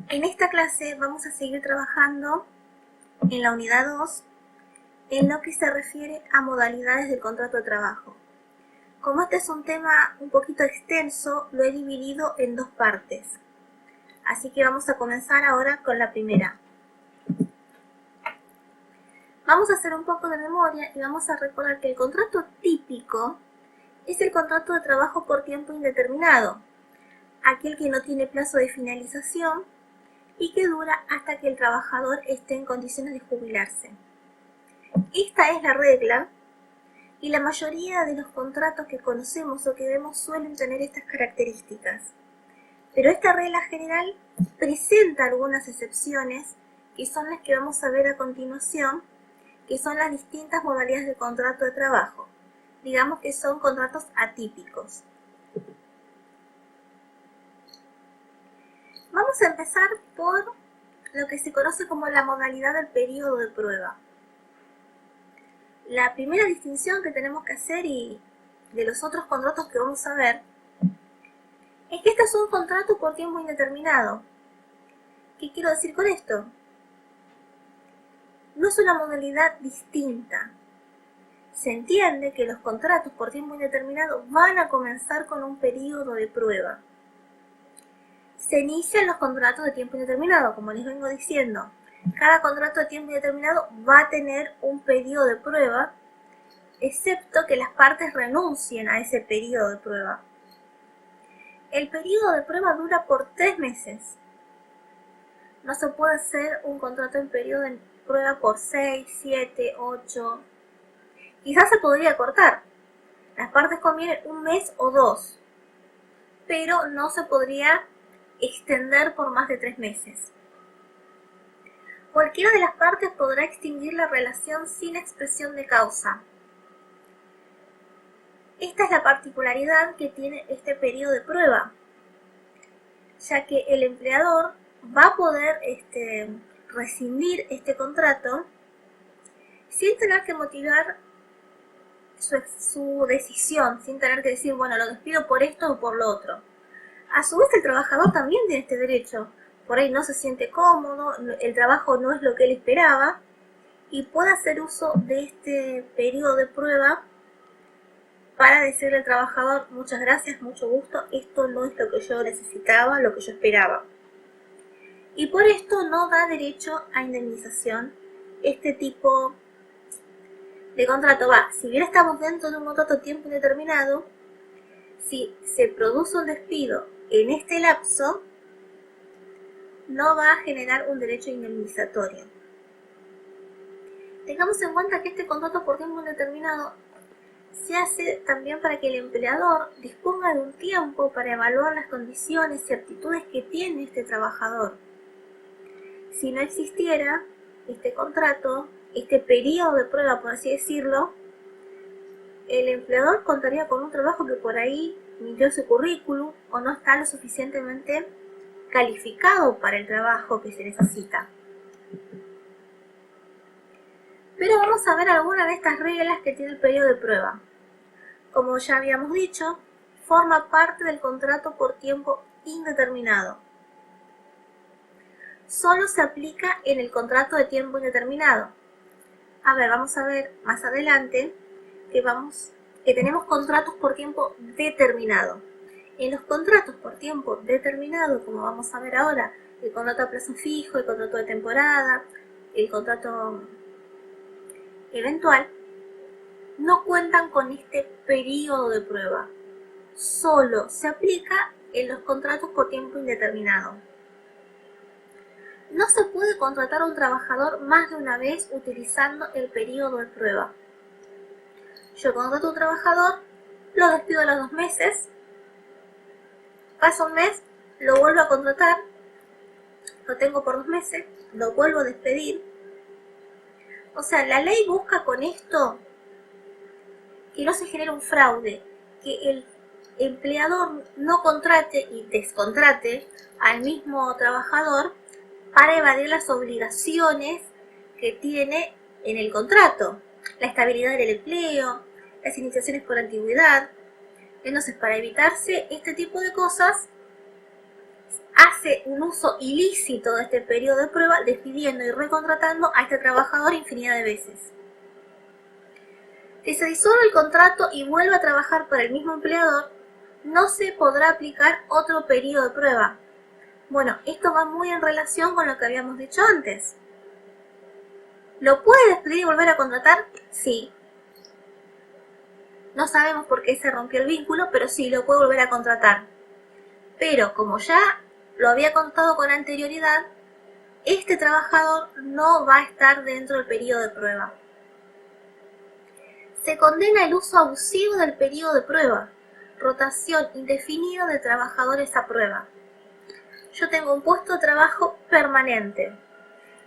En esta clase vamos a seguir trabajando en la unidad 2 en lo que se refiere a modalidades del contrato de trabajo. Como este es un tema un poquito extenso, lo he dividido en dos partes. Así que vamos a comenzar ahora con la primera. Vamos a hacer un poco de memoria y vamos a recordar que el contrato típico es el contrato de trabajo por tiempo indeterminado, aquel que no tiene plazo de finalización y que dura hasta que el trabajador esté en condiciones de jubilarse. Esta es la regla y la mayoría de los contratos que conocemos o que vemos suelen tener estas características. Pero esta regla general presenta algunas excepciones que son las que vamos a ver a continuación, que son las distintas modalidades de contrato de trabajo. Digamos que son contratos atípicos. Vamos a empezar por lo que se conoce como la modalidad del periodo de prueba. La primera distinción que tenemos que hacer y de los otros contratos que vamos a ver es que este es un contrato por tiempo indeterminado. ¿Qué quiero decir con esto? No es una modalidad distinta. Se entiende que los contratos por tiempo indeterminado van a comenzar con un periodo de prueba. Se inician los contratos de tiempo indeterminado, como les vengo diciendo. Cada contrato de tiempo indeterminado va a tener un periodo de prueba, excepto que las partes renuncien a ese periodo de prueba. El periodo de prueba dura por 3 meses. No se puede hacer un contrato en periodo de prueba por 6, 7, 8. Quizás se podría cortar. Las partes convienen un mes o 2, pero no se podría extender por más de 3 meses. Cualquiera de las partes podrá extinguir la relación sin expresión de causa. Esta es la particularidad que tiene este periodo de prueba, ya que el empleador va a poder rescindir este contrato sin tener que motivar su decisión, sin tener que decir, bueno, lo despido por esto o por lo otro. A su vez, el trabajador también tiene este derecho. Por ahí no se siente cómodo, el trabajo no es lo que él esperaba y puede hacer uso de este periodo de prueba para decirle al trabajador, muchas gracias, mucho gusto, esto no es lo que yo necesitaba, lo que yo esperaba. Y por esto no da derecho a indemnización este tipo de contrato. Si bien estamos dentro de un contrato a tiempo indeterminado, si se produce un despido en este lapso, no va a generar un derecho indemnizatorio. Tengamos en cuenta que este contrato por tiempo indeterminado se hace también para que el empleador disponga de un tiempo para evaluar las condiciones y aptitudes que tiene este trabajador. Si no existiera este contrato, este periodo de prueba, por así decirlo, el empleador contaría con un trabajo que por ahí mintió su currículum o no está lo suficientemente calificado para el trabajo que se necesita. Pero vamos a ver algunas de estas reglas que tiene el periodo de prueba. Como ya habíamos dicho, forma parte del contrato por tiempo indeterminado. Solo se aplica en el contrato de tiempo indeterminado. A ver, vamos a ver más adelante que tenemos contratos por tiempo determinado. En los contratos por tiempo determinado, como vamos a ver ahora, el contrato a plazo fijo, el contrato de temporada, el contrato eventual, no cuentan con este periodo de prueba. Solo se aplica en los contratos por tiempo indeterminado. No se puede contratar a un trabajador más de una vez utilizando el periodo de prueba. Yo contrato a un trabajador, lo despido a los 2 meses, pasa un mes, lo vuelvo a contratar, lo tengo por 2 meses, lo vuelvo a despedir. O sea, la ley busca con esto que no se genere un fraude, que el empleador no contrate y descontrate al mismo trabajador para evadir las obligaciones que tiene en el contrato, la estabilidad del empleo, las iniciaciones por antigüedad. Entonces, para evitarse este tipo de cosas, hace un uso ilícito de este periodo de prueba, despidiendo y recontratando a este trabajador infinidad de veces. Si se disuelve el contrato y vuelve a trabajar para el mismo empleador, no se podrá aplicar otro periodo de prueba. Bueno, esto va muy en relación con lo que habíamos dicho antes. ¿Lo puede despedir y volver a contratar? Sí. No sabemos por qué se rompió el vínculo, pero sí, lo puede volver a contratar. Pero como ya lo había contado con anterioridad, este trabajador no va a estar dentro del periodo de prueba. Se condena el uso abusivo del periodo de prueba, rotación indefinida de trabajadores a prueba. Yo tengo un puesto de trabajo permanente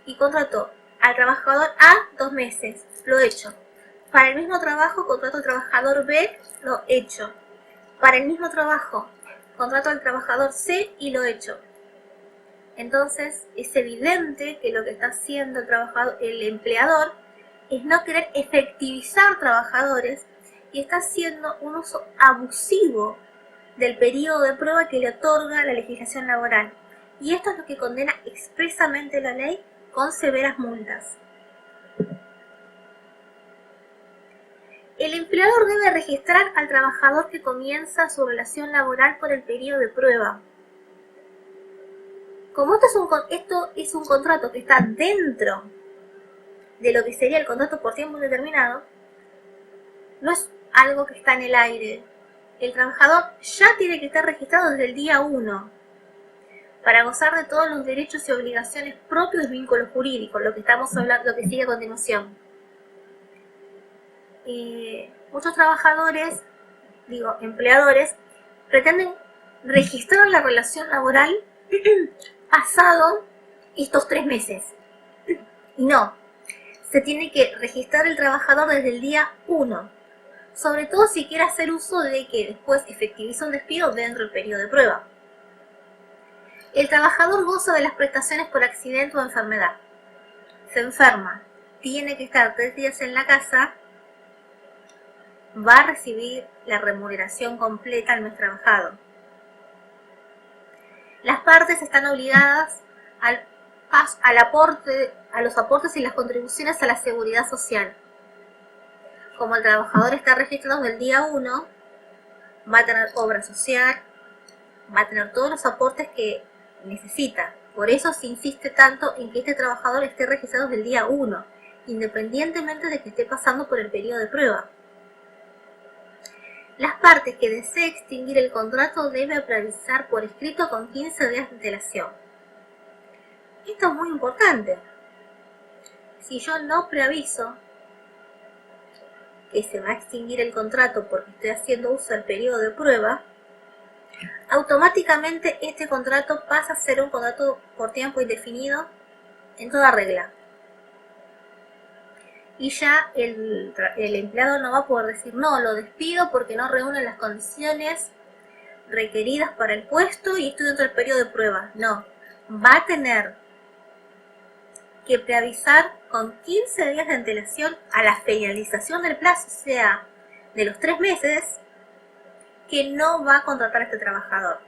y contrato al trabajador A 2 meses, lo he hecho. Para el mismo trabajo contrato al trabajador B, lo he hecho. Para el mismo trabajo contrato al trabajador C y lo he hecho. Entonces es evidente que lo que está haciendo el empleador es no querer efectivizar trabajadores y está haciendo un uso abusivo del periodo de prueba que le otorga la legislación laboral. Y esto es lo que condena expresamente la ley con severas multas. El empleador debe registrar al trabajador que comienza su relación laboral por el periodo de prueba. Como esto es un contrato que está dentro de lo que sería el contrato por tiempo indeterminado, no es algo que está en el aire. El trabajador ya tiene que estar registrado desde el día 1 para gozar de todos los derechos y obligaciones propios del vínculo jurídico, lo que estamos hablando, lo que sigue a continuación. Muchos trabajadores, empleadores, pretenden registrar la relación laboral pasado estos 3 meses. Y no, se tiene que registrar el trabajador desde el día 1, sobre todo si quiere hacer uso de que después efectiviza un despido dentro del periodo de prueba. El trabajador goza de las prestaciones por accidente o enfermedad. Se enferma, tiene que estar 3 días en la casa, va a recibir la remuneración completa al mes trabajado. Las partes están obligadas a los aportes y las contribuciones a la seguridad social. Como el trabajador está registrado desde el día 1, va a tener obra social, va a tener todos los aportes que necesita. Por eso se insiste tanto en que este trabajador esté registrado desde el día 1, independientemente de que esté pasando por el periodo de prueba. Las partes que desee extinguir el contrato debe preavisar por escrito con 15 días de antelación. Esto es muy importante. Si yo no preaviso que se va a extinguir el contrato porque estoy haciendo uso del periodo de prueba, automáticamente este contrato pasa a ser un contrato por tiempo indefinido en toda regla. Y ya el empleado no va a poder decir, no, lo despido porque no reúne las condiciones requeridas para el puesto y estoy dentro del periodo de prueba. No, va a tener que preavisar con 15 días de antelación a la finalización del plazo, o sea, de los 3 meses, que no va a contratar a este trabajador.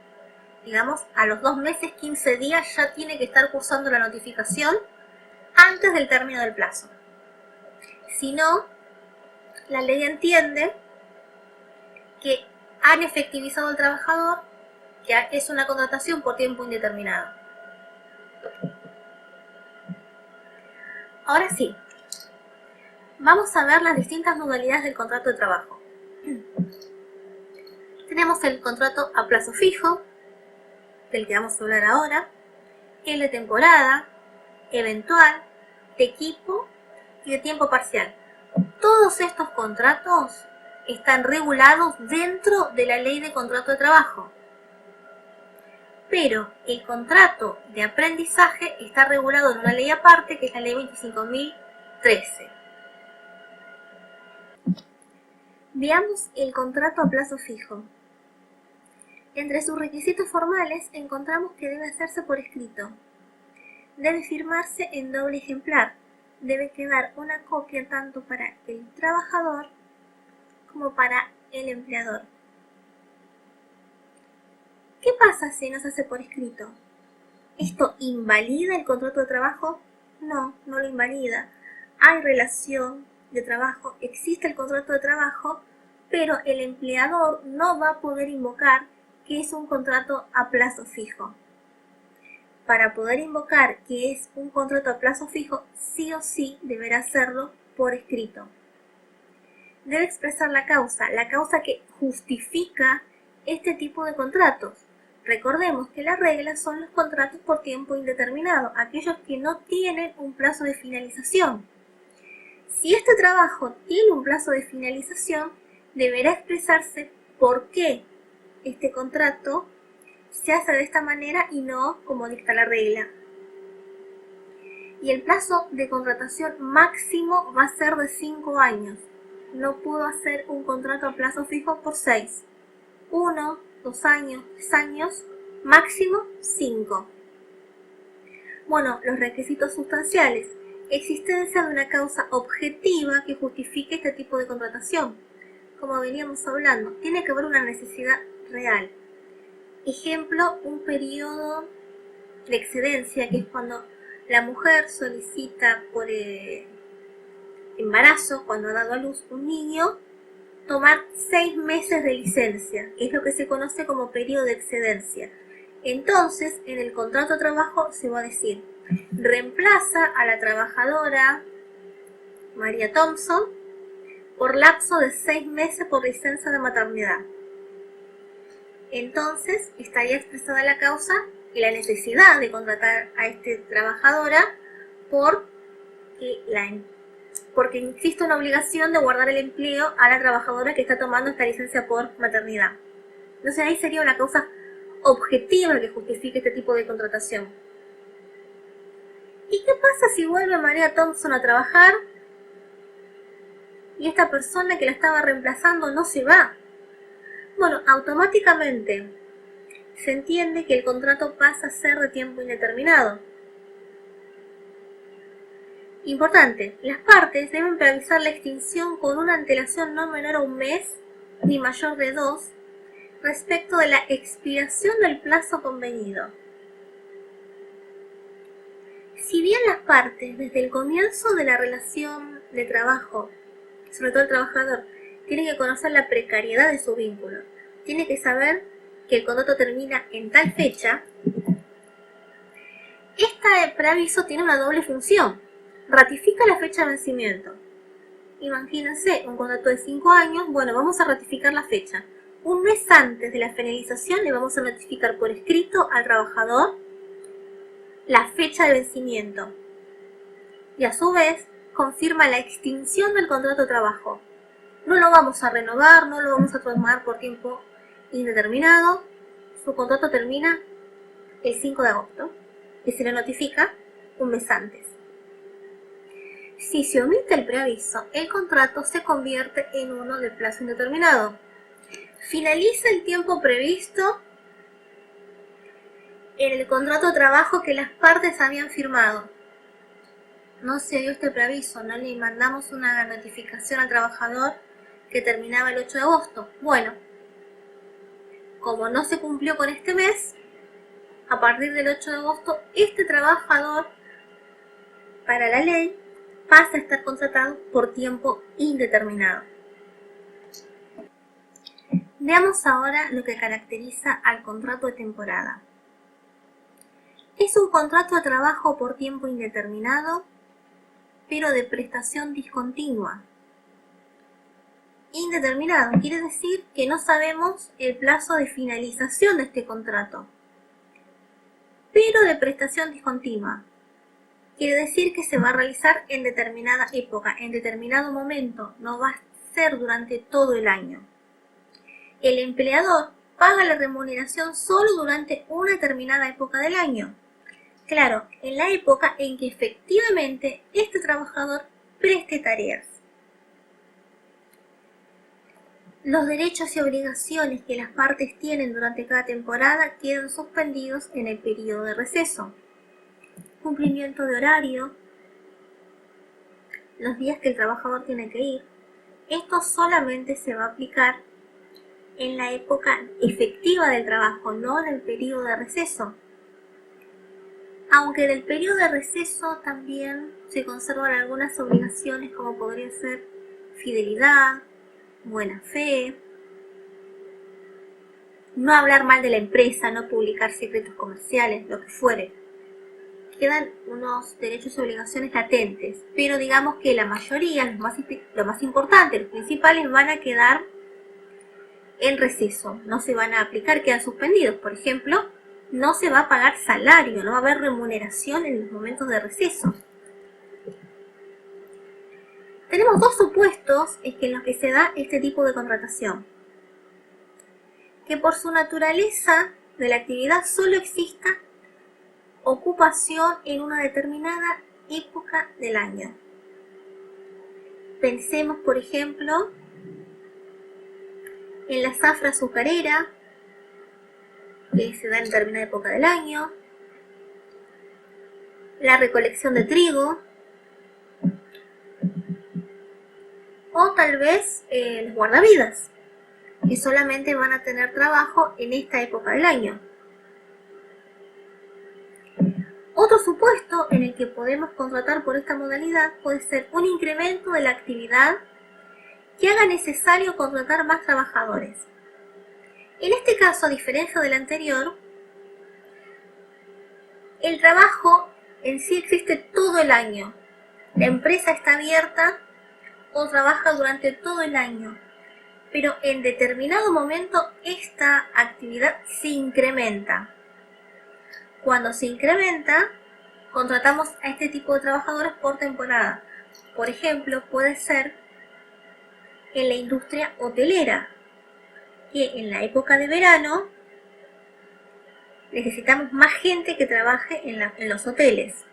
Digamos, a los 2 meses, 15 días ya tiene que estar cursando la notificación antes del término del plazo. Si no, la ley entiende que han efectivizado al trabajador, que es una contratación por tiempo indeterminado. Ahora sí, vamos a ver las distintas modalidades del contrato de trabajo. Tenemos el contrato a plazo fijo, del que vamos a hablar ahora, el de temporada, eventual, de equipo y de tiempo parcial. Todos estos contratos están regulados dentro de la ley de contrato de trabajo. Pero el contrato de aprendizaje está regulado en una ley aparte, que es la ley 25.013. Veamos el contrato a plazo fijo. Entre sus requisitos formales encontramos que debe hacerse por escrito. Debe firmarse en doble ejemplar. Debe quedar una copia tanto para el trabajador como para el empleador. ¿Qué pasa si no se hace por escrito? ¿Esto invalida el contrato de trabajo? No, no lo invalida. Hay relación de trabajo, existe el contrato de trabajo, pero el empleador no va a poder invocar que es un contrato a plazo fijo. Para poder invocar que es un contrato a plazo fijo, sí o sí deberá hacerlo por escrito. Debe expresar la causa que justifica este tipo de contratos. Recordemos que las reglas son los contratos por tiempo indeterminado, aquellos que no tienen un plazo de finalización. Si este trabajo tiene un plazo de finalización, deberá expresarse por qué este contrato se hace de esta manera y no como dicta la regla. Y el plazo de contratación máximo va a ser de 5 años. No puedo hacer un contrato a plazo fijo por 6. 1, 2 años, 3 años, máximo 5. Bueno, los requisitos sustanciales. Existencia de una causa objetiva que justifique este tipo de contratación. Como veníamos hablando, tiene que haber una necesidad real. Ejemplo, un periodo de excedencia, que es cuando la mujer solicita por embarazo, cuando ha dado a luz un niño, tomar 6 meses de licencia, que es lo que se conoce como periodo de excedencia. Entonces, en el contrato de trabajo se va a decir, reemplaza a la trabajadora María Thompson por lapso de 6 meses por licencia de maternidad. Entonces, estaría expresada la causa y la necesidad de contratar a esta trabajadora porque existe una obligación de guardar el empleo a la trabajadora que está tomando esta licencia por maternidad. Entonces ahí sería una causa objetiva que justifique este tipo de contratación. ¿Y qué pasa si vuelve María Thompson a trabajar y esta persona que la estaba reemplazando no se va? Bueno, automáticamente se entiende que el contrato pasa a ser de tiempo indeterminado. Importante, las partes deben preavisar la extinción con una antelación no menor a 1 mes ni mayor de 2 respecto de la expiración del plazo convenido. Si bien las partes desde el comienzo de la relación de trabajo, sobre todo el trabajador, tiene que conocer la precariedad de su vínculo, tiene que saber que el contrato termina en tal fecha, este preaviso tiene una doble función. Ratifica la fecha de vencimiento. Imagínense, un contrato de 5 años, bueno, vamos a ratificar la fecha. 1 mes antes de la finalización le vamos a notificar por escrito al trabajador la fecha de vencimiento. Y a su vez, confirma la extinción del contrato de trabajo. No lo vamos a renovar, no lo vamos a tomar por tiempo indeterminado. Su contrato termina el 5 de agosto y se le notifica 1 mes antes. Si se omite el preaviso, el contrato se convierte en uno de plazo indeterminado. Finaliza el tiempo previsto en el contrato de trabajo que las partes habían firmado. No se dio este preaviso, no le mandamos una notificación al trabajador que terminaba el 8 de agosto. Bueno, como no se cumplió con este mes, a partir del 8 de agosto, este trabajador, para la ley, pasa a estar contratado por tiempo indeterminado. Veamos ahora lo que caracteriza al contrato de temporada. Es un contrato de trabajo por tiempo indeterminado, pero de prestación discontinua. Indeterminado quiere decir que no sabemos el plazo de finalización de este contrato, pero de prestación discontinua. Quiere decir que se va a realizar en determinada época, en determinado momento, no va a ser durante todo el año. El empleador paga la remuneración solo durante una determinada época del año. Claro, en la época en que efectivamente este trabajador preste tareas. Los derechos y obligaciones que las partes tienen durante cada temporada quedan suspendidos en el periodo de receso. Cumplimiento de horario, los días que el trabajador tiene que ir. Esto solamente se va a aplicar en la época efectiva del trabajo, no en el periodo de receso. aunque en el periodo de receso también se conservan algunas obligaciones como podría ser fidelidad, buena fe, no hablar mal de la empresa, no publicar secretos comerciales, lo que fuere. Quedan unos derechos y obligaciones latentes, pero digamos que la mayoría, lo más importante, los principales, van a quedar en receso, no se van a aplicar, quedan suspendidos. Por ejemplo, no se va a pagar salario, no va a haber remuneración en los momentos de receso. Tenemos dos supuestos en los que se da este tipo de contratación. Que por su naturaleza de la actividad solo exista ocupación en una determinada época del año. Pensemos, por ejemplo, en la zafra azucarera, que se da en determinada época del año, la recolección de trigo, o tal vez los guardavidas, que solamente van a tener trabajo en esta época del año. Otro supuesto en el que podemos contratar por esta modalidad puede ser un incremento de la actividad que haga necesario contratar más trabajadores. En este caso, a diferencia del anterior, el trabajo en sí existe todo el año. La empresa está abierta o trabaja durante todo el año, pero en determinado momento esta actividad se incrementa. Cuando se incrementa, contratamos a este tipo de trabajadores por temporada. Por ejemplo, puede ser en la industria hotelera, que en la época de verano necesitamos más gente que trabaje en los hoteles.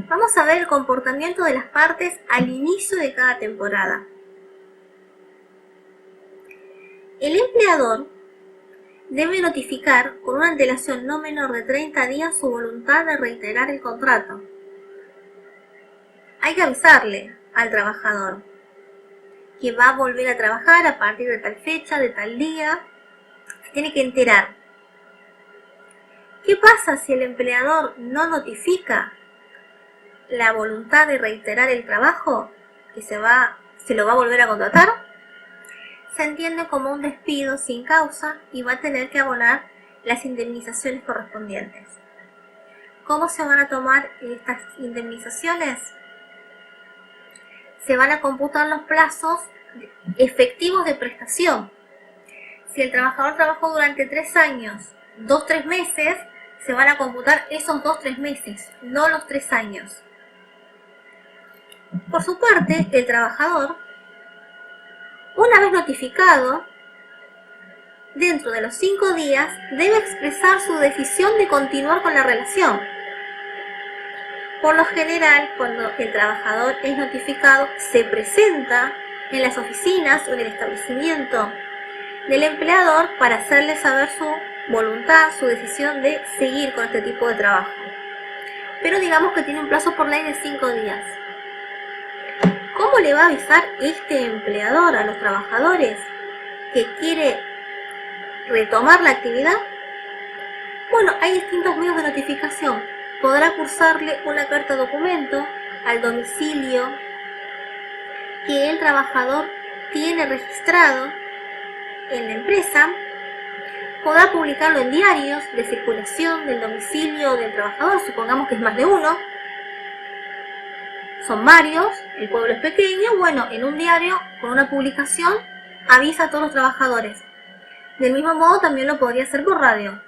Vamos a ver el comportamiento de las partes al inicio de cada temporada. El empleador debe notificar con una antelación no menor de 30 días su voluntad de reiterar el contrato. Hay que avisarle al trabajador que va a volver a trabajar a partir de tal fecha, de tal día. Se tiene que enterar. ¿Qué pasa si el empleador no notifica la voluntad de reiterar el trabajo, que se lo va a volver a contratar? Se entiende como un despido sin causa y va a tener que abonar las indemnizaciones correspondientes. ¿Cómo se van a tomar estas indemnizaciones? Se van a computar los plazos efectivos de prestación. Si el trabajador trabajó durante 3 años, 2-3 meses, se van a computar esos 2-3 meses, no los 3 años. Por su parte, el trabajador, una vez notificado, dentro de los 5 días, debe expresar su decisión de continuar con la relación. Por lo general, cuando el trabajador es notificado, se presenta en las oficinas o en el establecimiento del empleador para hacerle saber su voluntad, su decisión de seguir con este tipo de trabajo. Pero digamos que tiene un plazo por ley de 5 días. ¿Cómo le va a avisar este empleador a los trabajadores que quiere retomar la actividad? Bueno, hay distintos medios de notificación. Podrá cursarle una carta documento al domicilio que el trabajador tiene registrado en la empresa. Podrá publicarlo en diarios de circulación del domicilio del trabajador, supongamos que es más de uno. Son varios, el pueblo es pequeño, bueno, en un diario con una publicación avisa a todos los trabajadores. Del mismo modo también lo podría hacer por radio.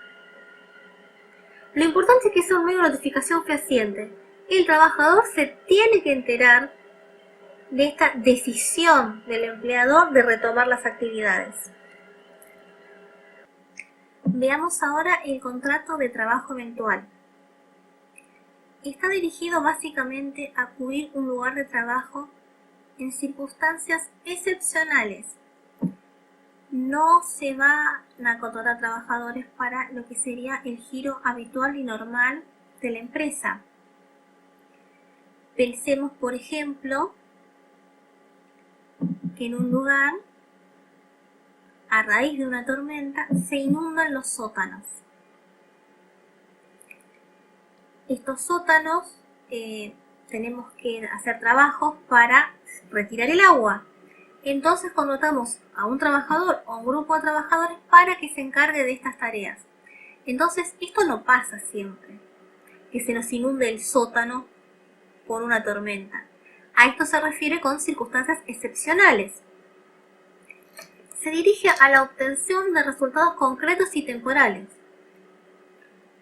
Lo importante es que sea un medio de notificación fehaciente. El trabajador se tiene que enterar de esta decisión del empleador de retomar las actividades. Veamos ahora el contrato de trabajo eventual. Está dirigido básicamente a cubrir un lugar de trabajo en circunstancias excepcionales. No se van a contratar trabajadores para lo que sería el giro habitual y normal de la empresa. Pensemos, por ejemplo, que en un lugar a raíz de una tormenta, se inundan los sótanos. Estos sótanos tenemos que hacer trabajos para retirar el agua. Entonces contratamos a un trabajador o a un grupo de trabajadores para que se encargue de estas tareas. Entonces esto no pasa siempre, que se nos inunde el sótano por una tormenta. A esto se refiere con circunstancias excepcionales. Se dirige a la obtención de resultados concretos y temporales.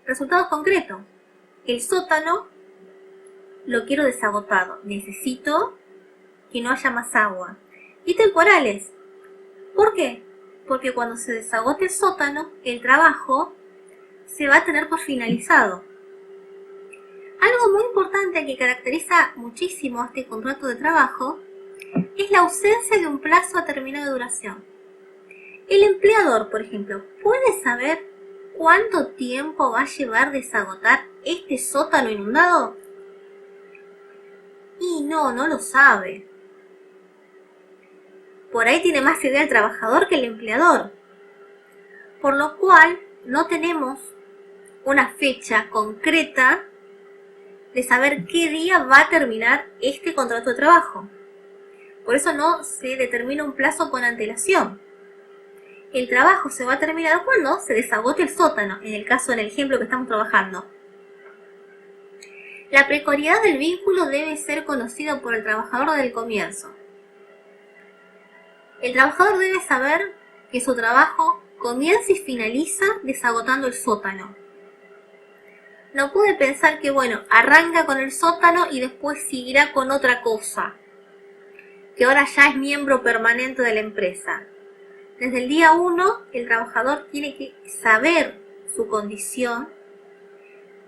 Resultados concretos. El sótano lo quiero desagotado. Necesito que no haya más agua. Y temporales. ¿Por qué? Porque cuando se desagote el sótano, el trabajo se va a tener por finalizado. Algo muy importante que caracteriza muchísimo a este contrato de trabajo es la ausencia de un plazo determinado de duración. El empleador, por ejemplo, ¿puede saber cuánto tiempo va a llevar desagotar este sótano inundado? Y no lo sabe. Por ahí tiene más idea el trabajador que el empleador. Por lo cual no tenemos una fecha concreta de saber qué día va a terminar este contrato de trabajo. Por eso no se determina un plazo con antelación. El trabajo se va a terminar cuando se desagote el sótano, en el ejemplo que estamos trabajando. La precariedad del vínculo debe ser conocida por el trabajador desde el comienzo. El trabajador debe saber que su trabajo comienza y finaliza desagotando el sótano. No puede pensar que, arranca con el sótano y después seguirá con otra cosa, que ahora ya es miembro permanente de la empresa. Desde el día 1, el trabajador tiene que saber su condición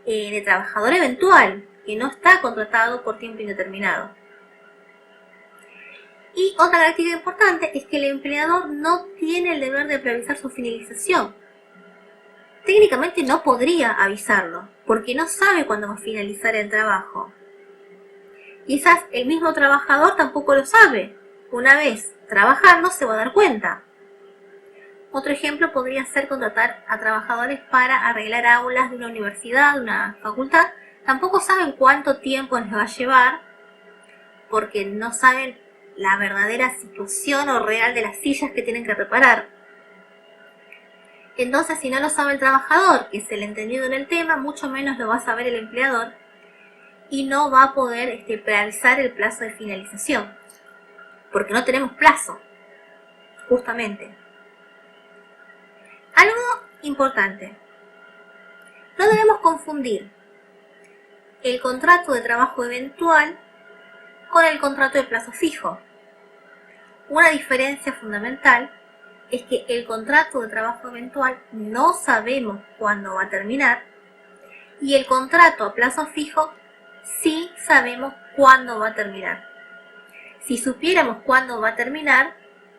de trabajador eventual, que no está contratado por tiempo indeterminado. Y otra característica importante es que el empleador no tiene el deber de preavisar su finalización. Técnicamente no podría avisarlo, porque no sabe cuándo va a finalizar el trabajo. Quizás el mismo trabajador tampoco lo sabe. Una vez trabajando se va a dar cuenta. Otro ejemplo podría ser contratar a trabajadores para arreglar aulas de una universidad, de una facultad. Tampoco saben cuánto tiempo les va a llevar, porque no saben la verdadera situación o real de las sillas que tienen que reparar. Entonces, si no lo sabe el trabajador, que es el entendido en el tema, mucho menos lo va a saber el empleador y no va a poder preavisar el plazo de finalización, porque no tenemos plazo, justamente. Algo importante, no debemos confundir el contrato de trabajo eventual con el contrato de plazo fijo. Una diferencia fundamental es que el contrato de trabajo eventual no sabemos cuándo va a terminar y el contrato a plazo fijo sí sabemos cuándo va a terminar. Si supiéramos cuándo va a terminar,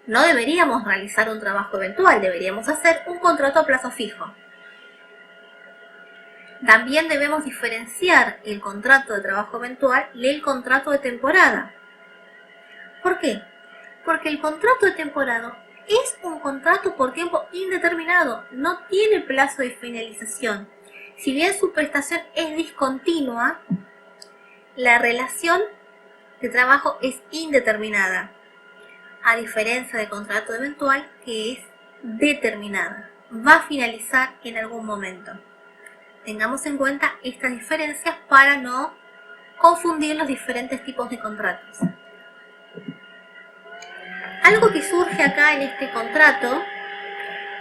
no deberíamos realizar un trabajo eventual, deberíamos hacer un contrato a plazo fijo. También debemos diferenciar el contrato de trabajo eventual del contrato de temporada. ¿Por qué? Porque el contrato de temporada es un contrato por tiempo indeterminado, no tiene plazo de finalización. Si bien su prestación es discontinua, la relación de trabajo es indeterminada, a diferencia del contrato eventual que es determinada, va a finalizar en algún momento. Tengamos en cuenta estas diferencias para no confundir los diferentes tipos de contratos. Algo que surge acá en este contrato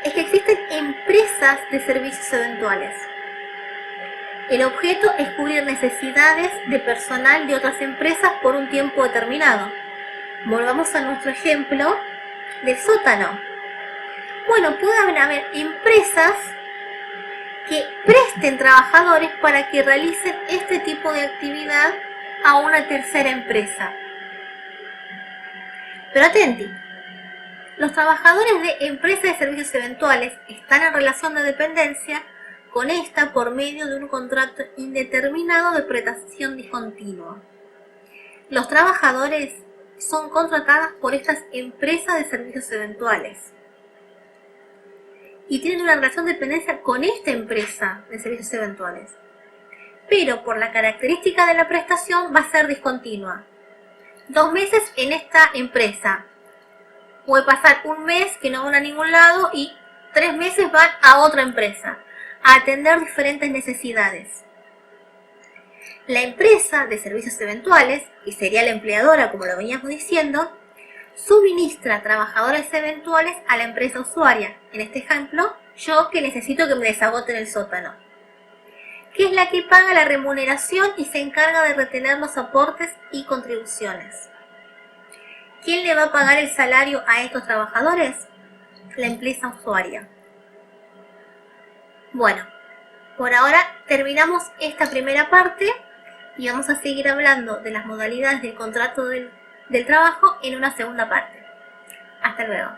es que existen empresas de servicios eventuales. El objeto es cubrir necesidades de personal de otras empresas por un tiempo determinado. Volvamos a nuestro ejemplo del sótano. Puede haber empresas que presten trabajadores para que realicen este tipo de actividad a una tercera empresa. Pero atenti, los trabajadores de empresas de servicios eventuales están en relación de dependencia con esta por medio de un contrato indeterminado de prestación discontinua. Los trabajadores son contratados por estas empresas de servicios eventuales. y tienen una relación de dependencia con esta empresa de servicios eventuales. Pero por la característica de la prestación va a ser discontinua. 2 meses en esta empresa. Puede pasar un mes que no van a ningún lado y 3 meses van a otra empresa a atender diferentes necesidades. La empresa de servicios eventuales, que sería la empleadora como lo veníamos diciendo, suministra trabajadores eventuales a la empresa usuaria. En este ejemplo, yo que necesito que me desagote en el sótano, que es la que paga la remuneración y se encarga de retener los aportes y contribuciones. ¿Quién le va a pagar el salario a estos trabajadores? La empresa usuaria. Bueno, por ahora terminamos esta primera parte y vamos a seguir hablando de las modalidades del contrato del trabajo en una segunda parte. Hasta luego.